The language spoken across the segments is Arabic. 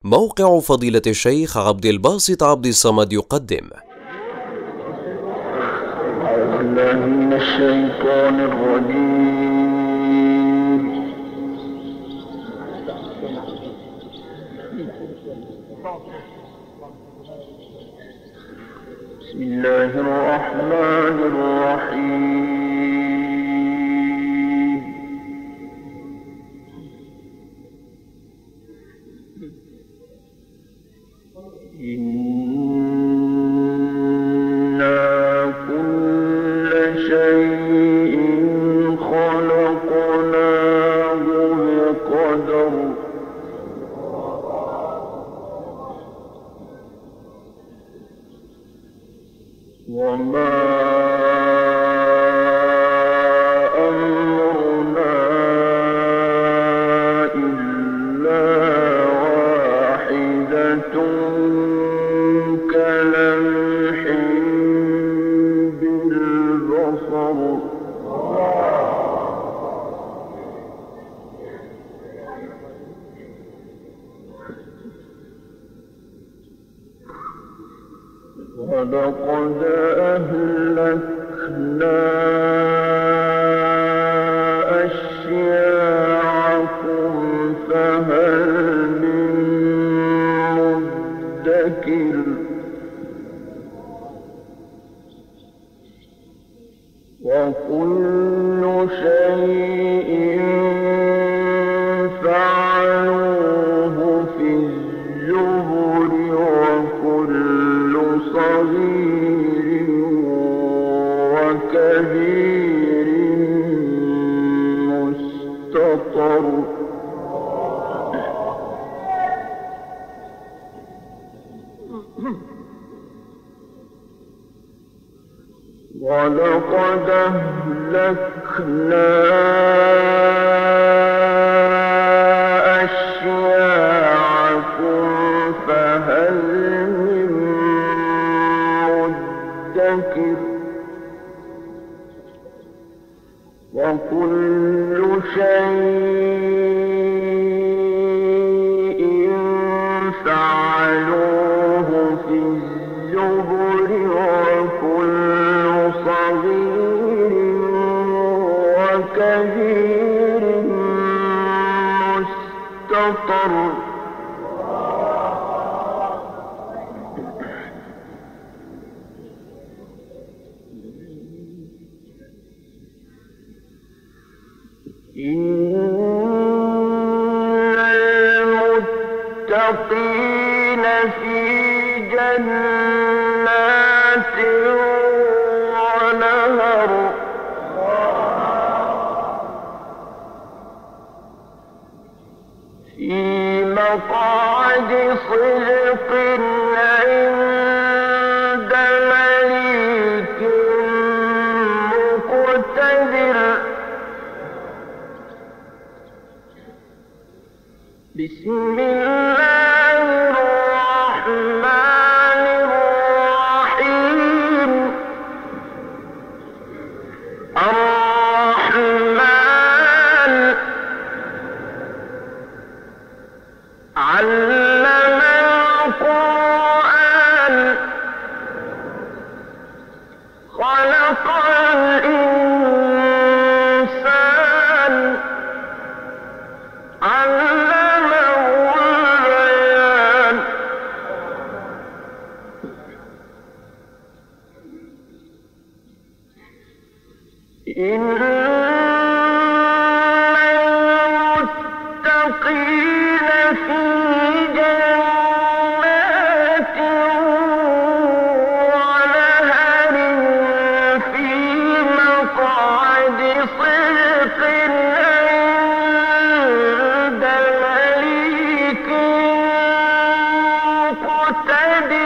موقع فضيلة الشيخ عبد الباسط عبد الصمد يقدم. أعوذ بالله من الشيطان الرجيم. بسم الله الرحمن الرحيم. إنا كل شيء خلقناه بقدر. وما أمرنا إلا واحدة كلمح بالبصر. ولقد أهلكنا أشياعكم فهل من مدكر. وكل شيء فعلوه في الزبر وكل صغير وكبير مستطر. ولقد أهلكنا أشياعكم فهل من مدكر. وكل شيء فعلوه في الزبر وكل صغير وكبير مستطر. إن المتقين في جنات ونهر. في مقعد صدق عند مليك مقتدر. بسم الله الرحمن الرحيم. الرحمن علم القرآن خلق الإنسان علمه البيان. إن المتقين في جنات ونهر في مقعد صدق عند مليك مقتدر.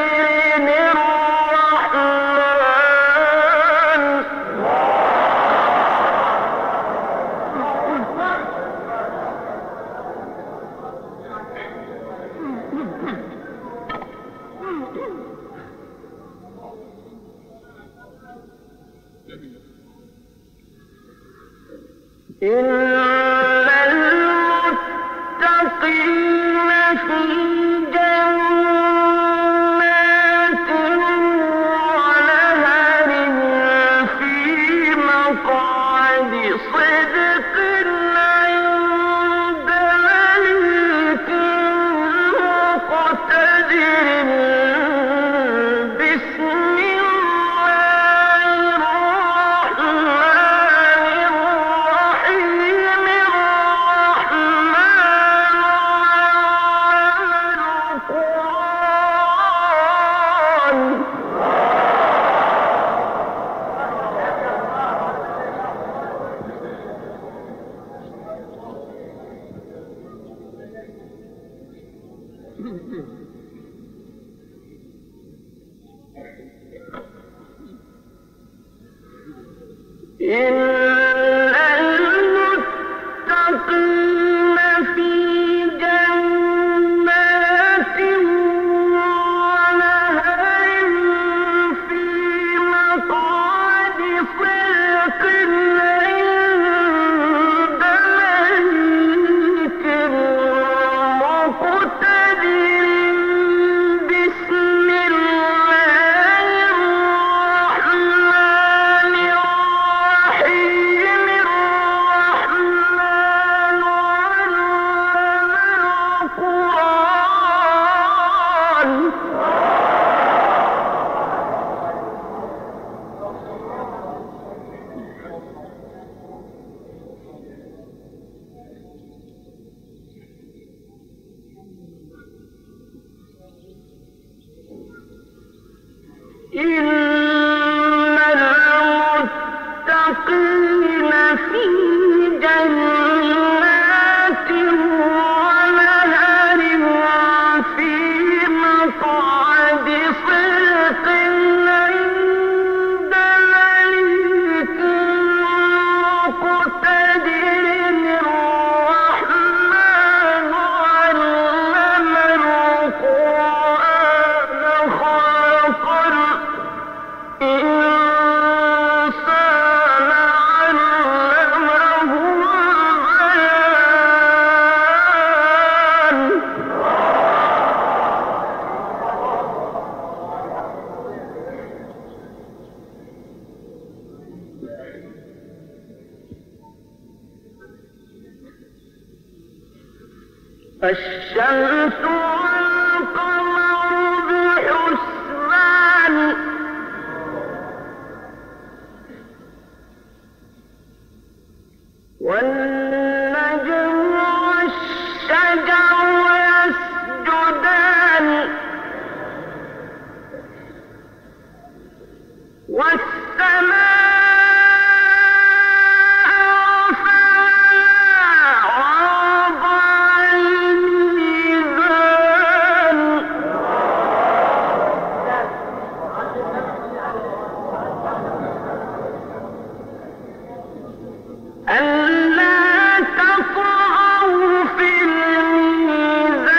إن المتقين في الشمس والقمر بحسبان والنجم والشجر يسجدان والسماء الشمس والقمر بحسبان والنجم والشجر يسجدان والسماء رفعها ووضع الميزان ألا تطغوا في الميزان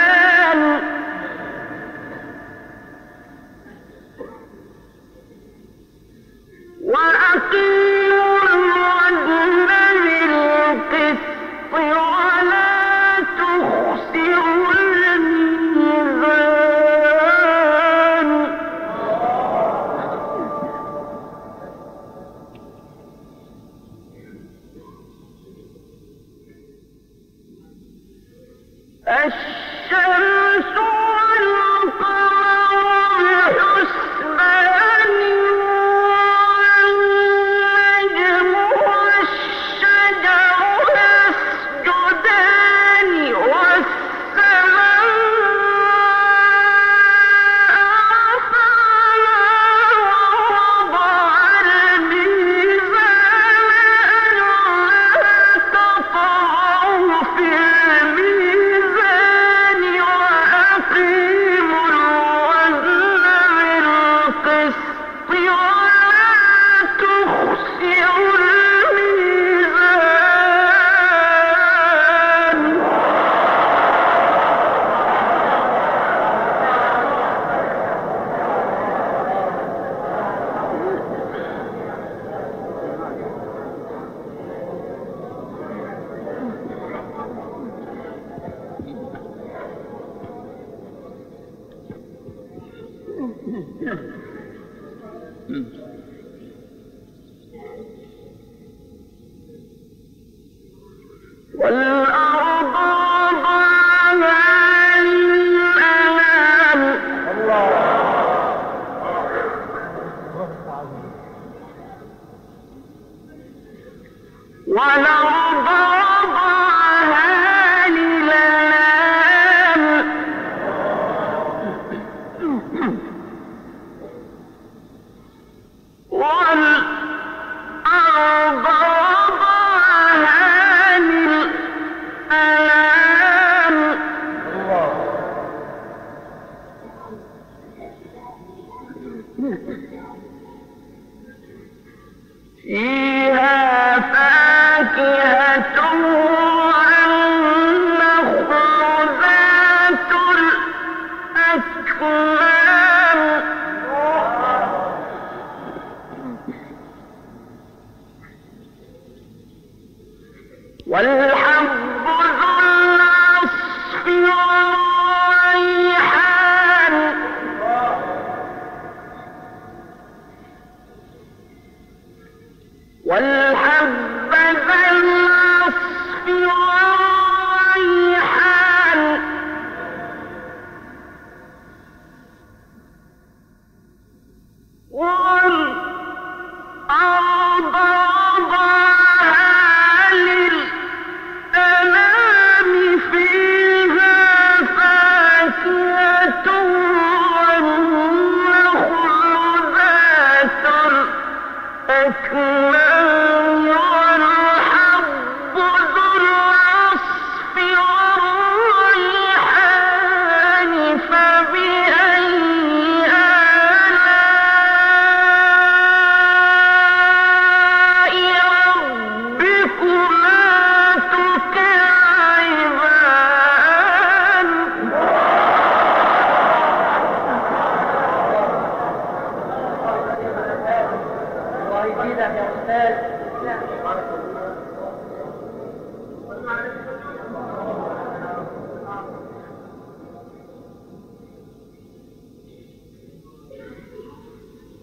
وأقيموا الوزن بالقسط ولا تخسروا الميزان. والأرض وضعها للأنام والأرض وضعها للأنام الأكمام والحب ذو العصف والريحان والحب ذا العصف والريحان والأرض وضعها للأنام فيها فاكهة والنخل ذات الأكمام والحب ذو العصف والريحان فبأي آلاء ربكما تكذبان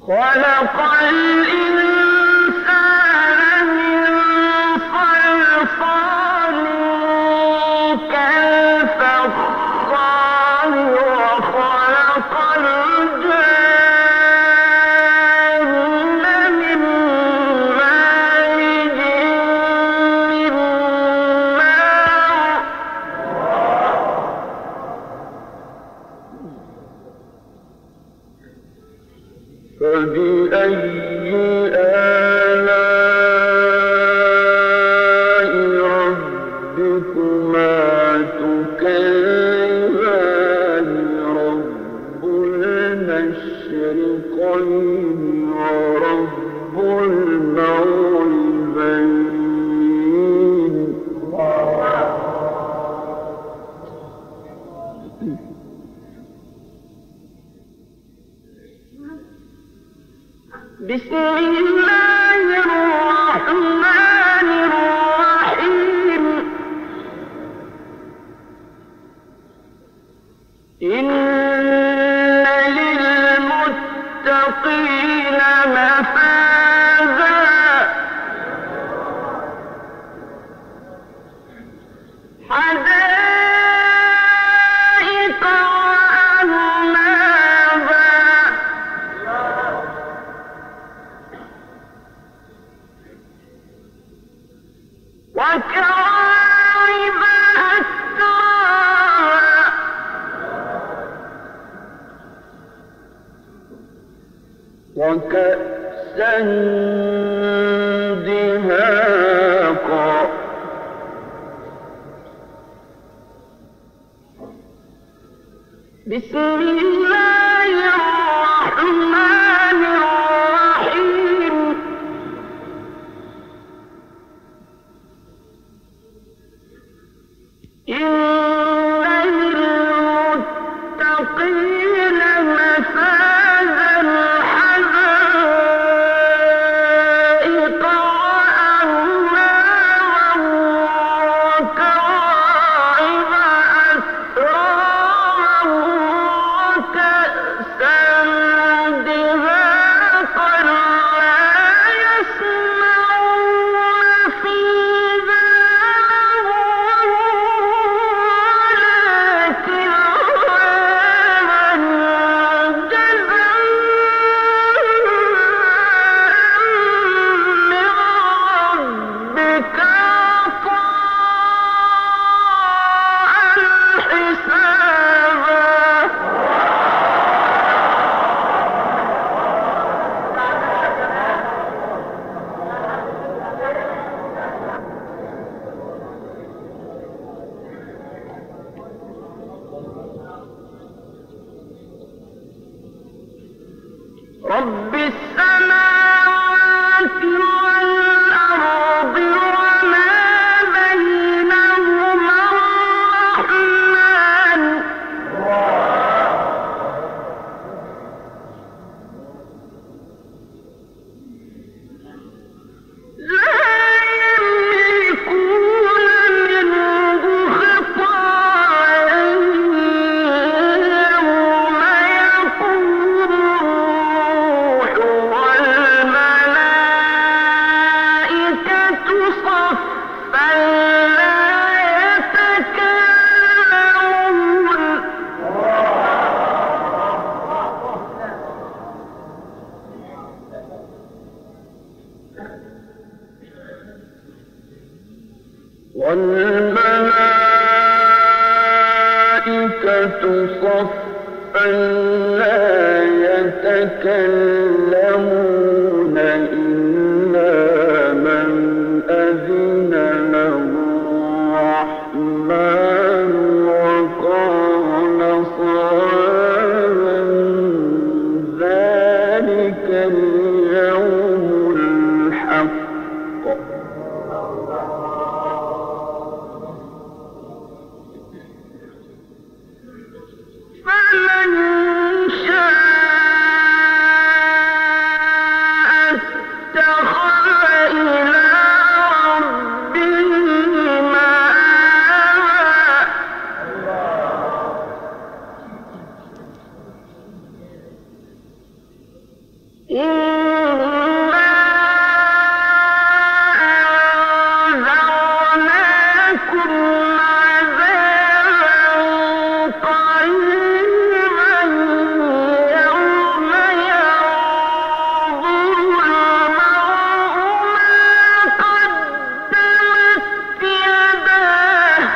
خلق الإنسان من صلصال كالفخار وخلق الجن من مارج من نار فبأي آلاء ربكما تكذبان رب المشرقين ورب المغربين بسم الله الرحمن الرحيم إن للمتقين مفازا حدائق وأعنابا وكواعب أترابا وكأسا دهاقا بسم الله الرحمن الرحيم إن للمتقين مفازا حدائق وأعنابا وكواعب أترابا وكأسا دهاقا لا يسمعون فيها رب السماوات والأرض وما بينهما الرحمن ألا يتكلمون إلا من أذن له الرحمن وقال صوابا ذلك اليوم الحق فمن شاء اتخذ إلى ربه مآبا إنا أنذرناكم عذابا قريبا يوم ينظر المرء ما قدمت يداه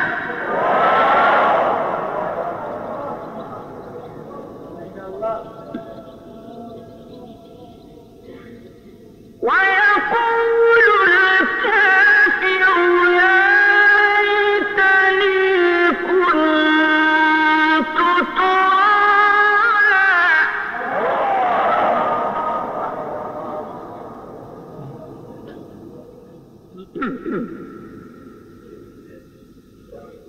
ويقول الكافر يا ليتني كنت ترابا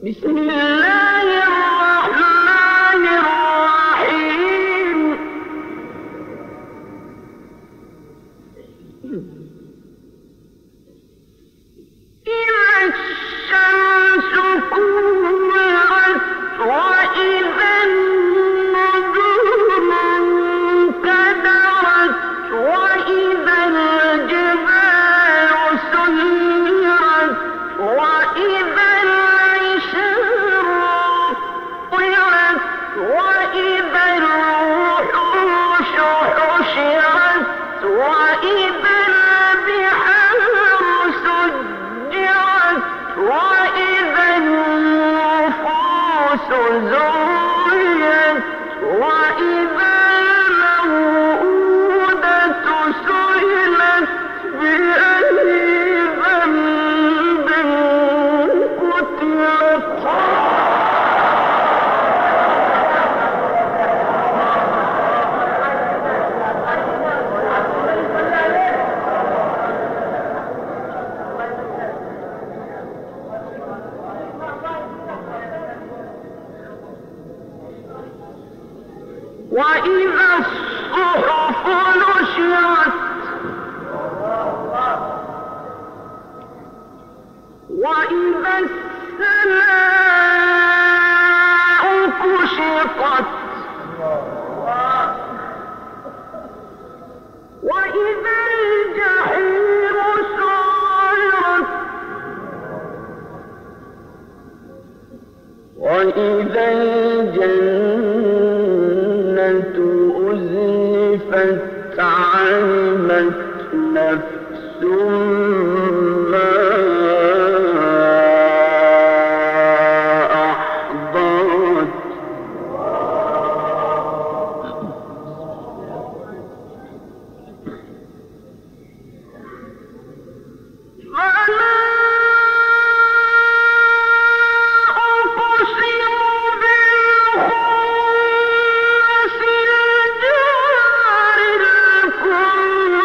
بسم الله الرحمن الرحيم إذا الشمس كورت وإذا النجوم انكدرت وإذا الجبال سيرت وإذا العشار طلعت وإذا الوحوش حشرت وإذا البحار سجرت وإذا النفوس زوجت وإذا الموءودة سئلت بأي ذنب قتلت وإذا الصحف نشرت وإذا السماء كشطت وإذا الجحيم سعرت وإذا الجنة أزلفت علمت نفس ما أحضرت فلا أقسم بالخنس الجوار الكنس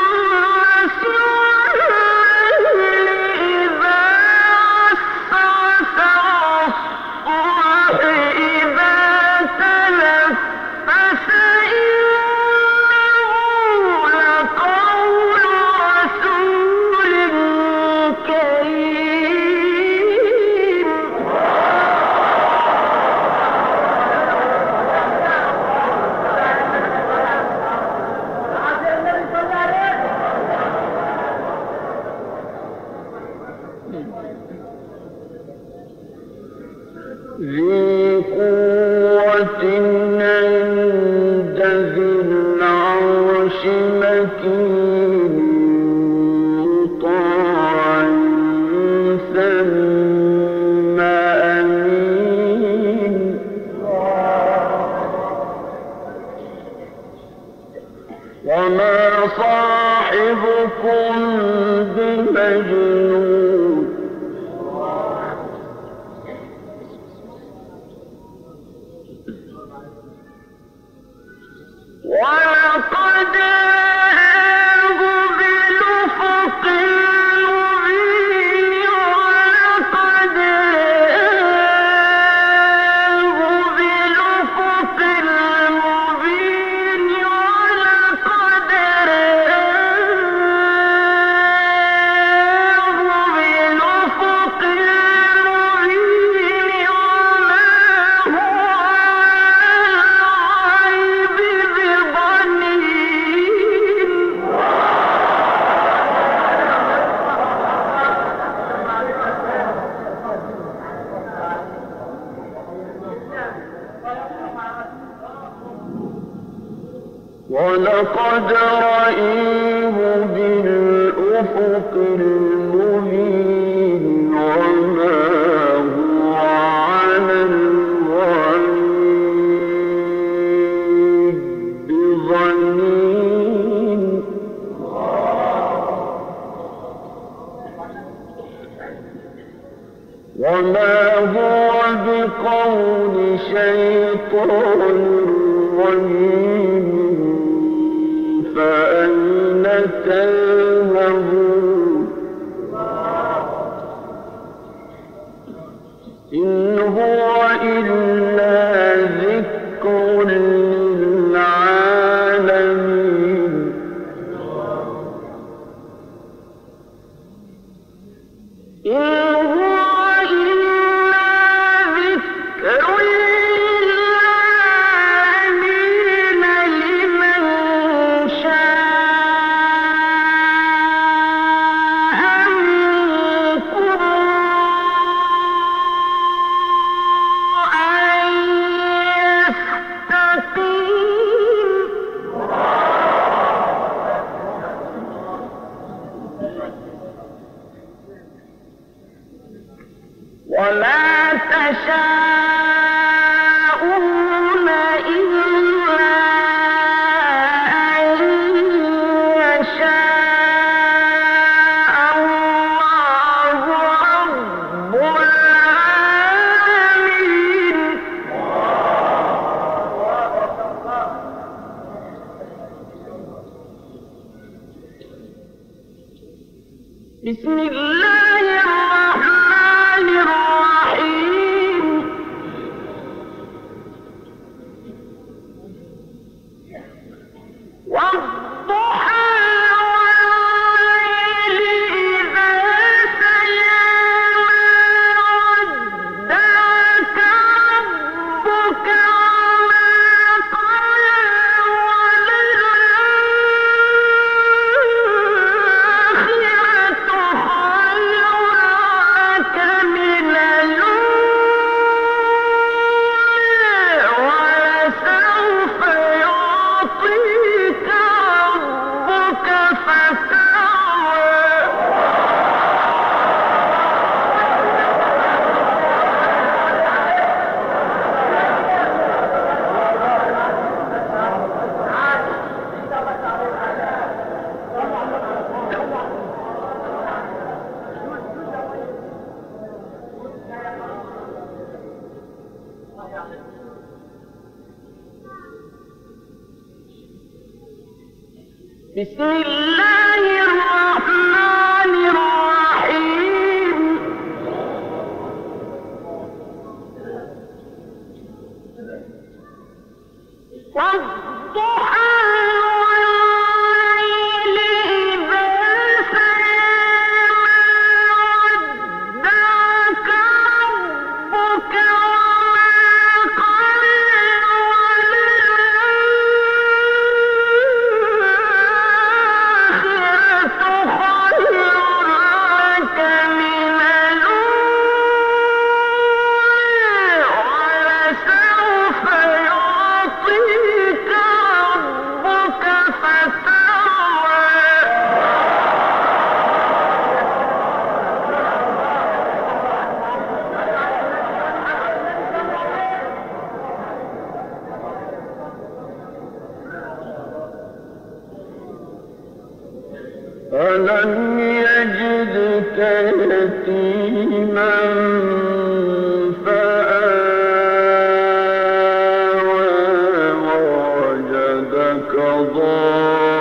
والليل إذا عسعس والصبح إذا تنفس إنه لقول رسول كريم ذي قوة عند ذي العرش مكين مطاع ثم أمين وما صاحبكم بمجنون ولقد رآه بالأفق المبين ولقد رآه بالأفق المبين ولقد رآه بالأفق المبين وما هو ولقد رأيه بالأفق المبين وما هو على الغيب بضنين وما هو بقول شيطان رجيم فأين تذهبون إن هو إلا ذكر للعالمين إن هو إلا ذكر للعالمين لمن شاء منكم أن يستقيم وما تشاءون إلا أن يشاء الله رب العالمين بسم الله الرحمن الرحيم والضحى والليل إذا سجى ما ودعك ربك وما قلى وللآخرة خير لك من الأولى ولسوف يعطيك ربك فترضى بسم الله الرحمن الرحيم والضحى والليل إذا سجى ما ودعك ربك وما قلى وللآخرة خير لك من الأولى ولسوف يعطيك ربك ألم يجدك يتيما فآوى ووجدك ضالا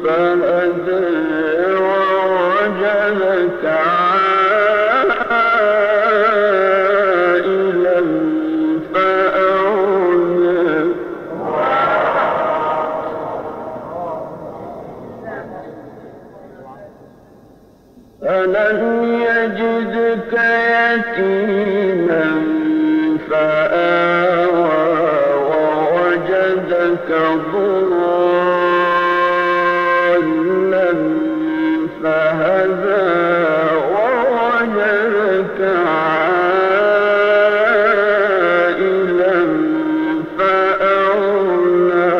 فهدى ووجدك عائلا فأغنى ألم يجدك يتيما فآوى ووجدك ضالا فهدى ووجدك عائلا فأغنى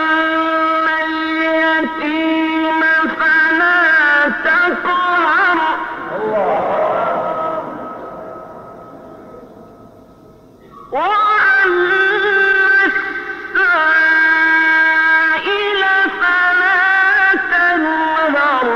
فأما اليتيم فلا تقهر وأما السائل فلا تنهر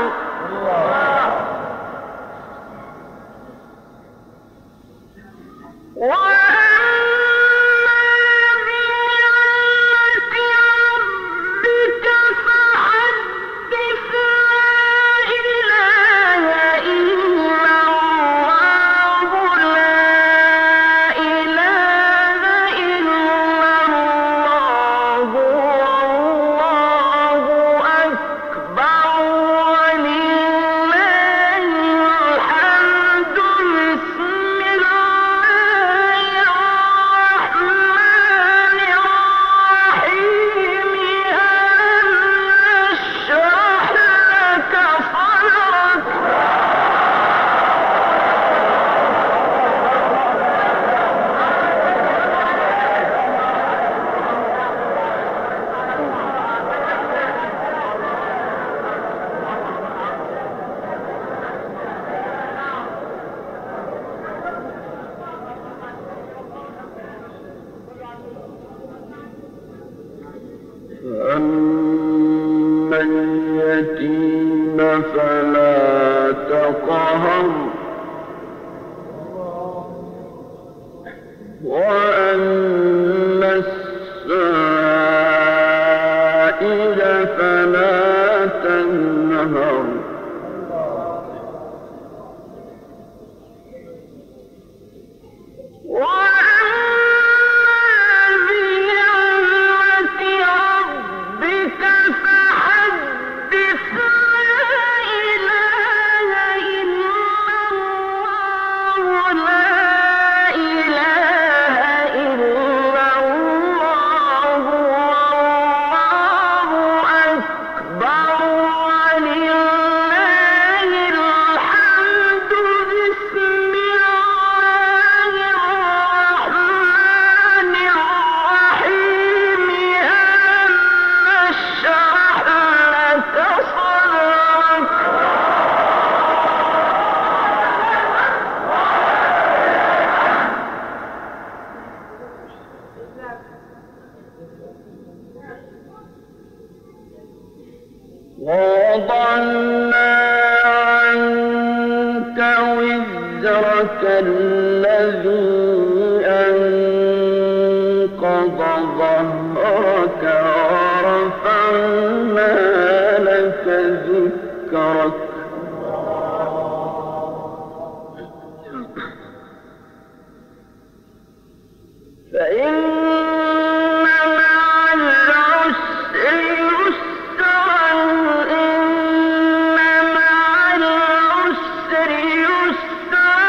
فأما اليتيم فلا تقهر وأما السائل فلا تنهر ووضعنا عنك وزرك الذي أنقض ظهرك ورفعنا لك ذكرك فإن مع العسر يسرا إن مع العسر يسرا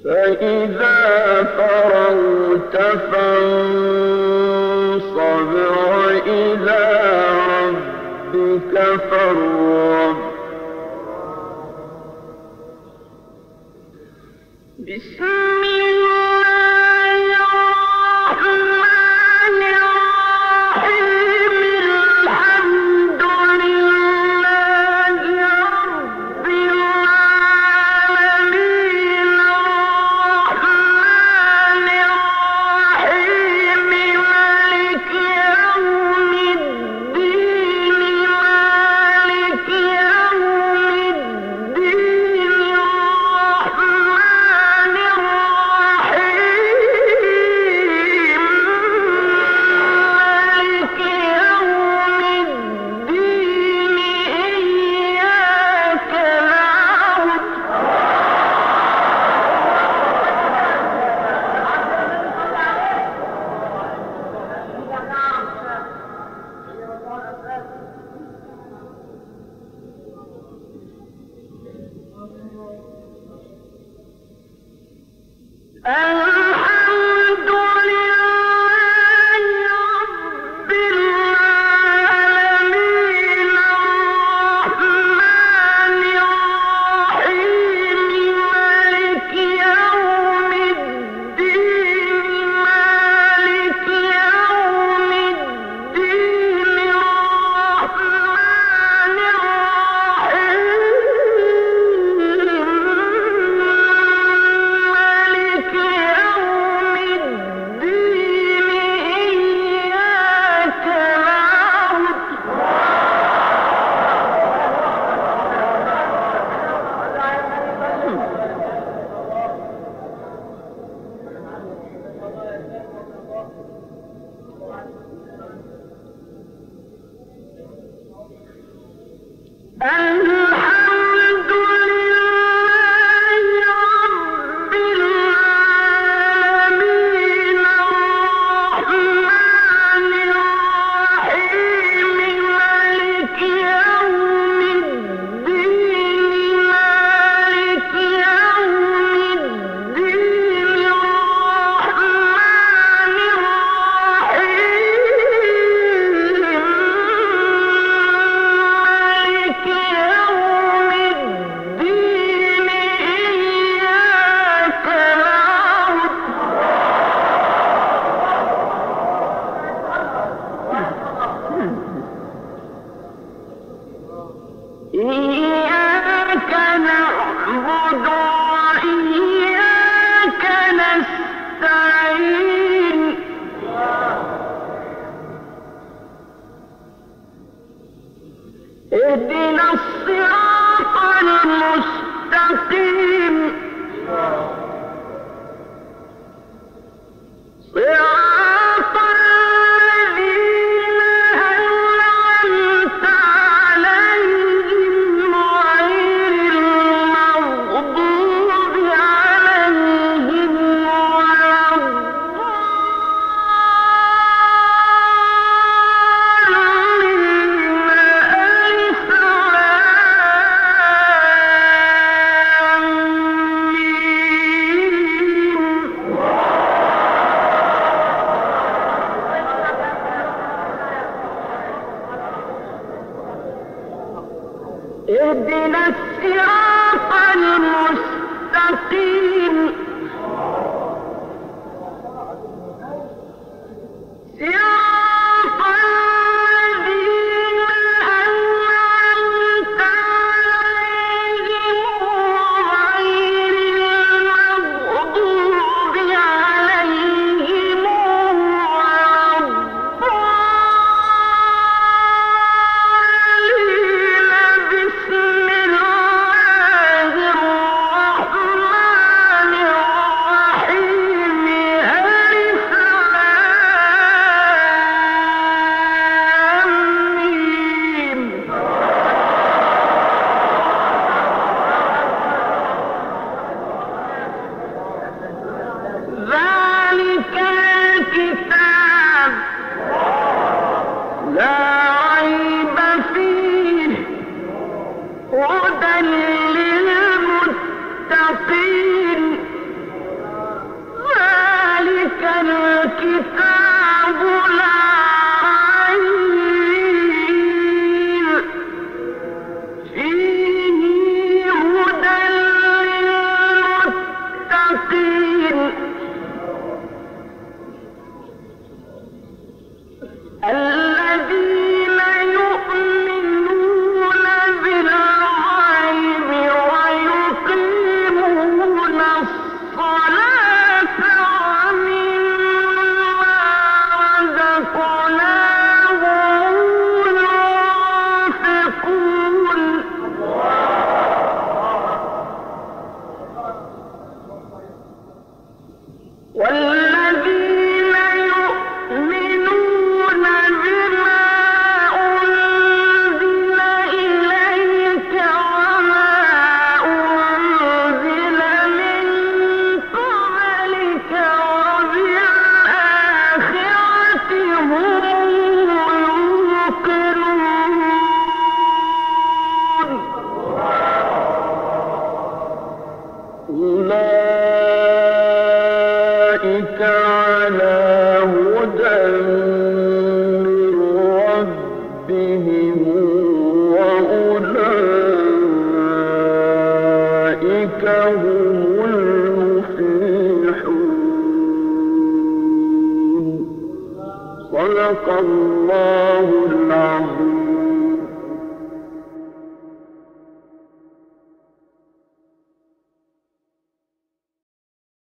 فإذا فرغت فانصب وإلى ربك فارغب بسم الله الرحمن الرحيم الحمد الحمد لله رب العالمين الرحمن الرحيم مالك يوم الدين مالك يوم الدين الرحمن الرحيم مالك يوم الدين إياك نعبد وإياك نستعين اهدنا الصراط المستقيم صراط الذين أنعمت عليهم غير المغضوب عليهم ولا الضالين ألف اهدنا الصراط المستقيم صراط الذين أنعمت عليهم غير المغضوب عليهم ولا الضالين بسم الله الرحمن الرحيم ألف لام ميم ذلك الكتاب لا ريب فيه هدى للمتقين ذلك الكتاب لا ريب فيه هدى للمتقين الذين يؤمنون بالغيب ويقيمون الصلاة ومما رزقناهم ينفقون والذين يؤمنون بما أنزل إليك وما أنزل من قبلك وبالآخرة هم يوقنون أولئك على هدى من ربهم وأولئك هم المفلحون صدق الله العظيم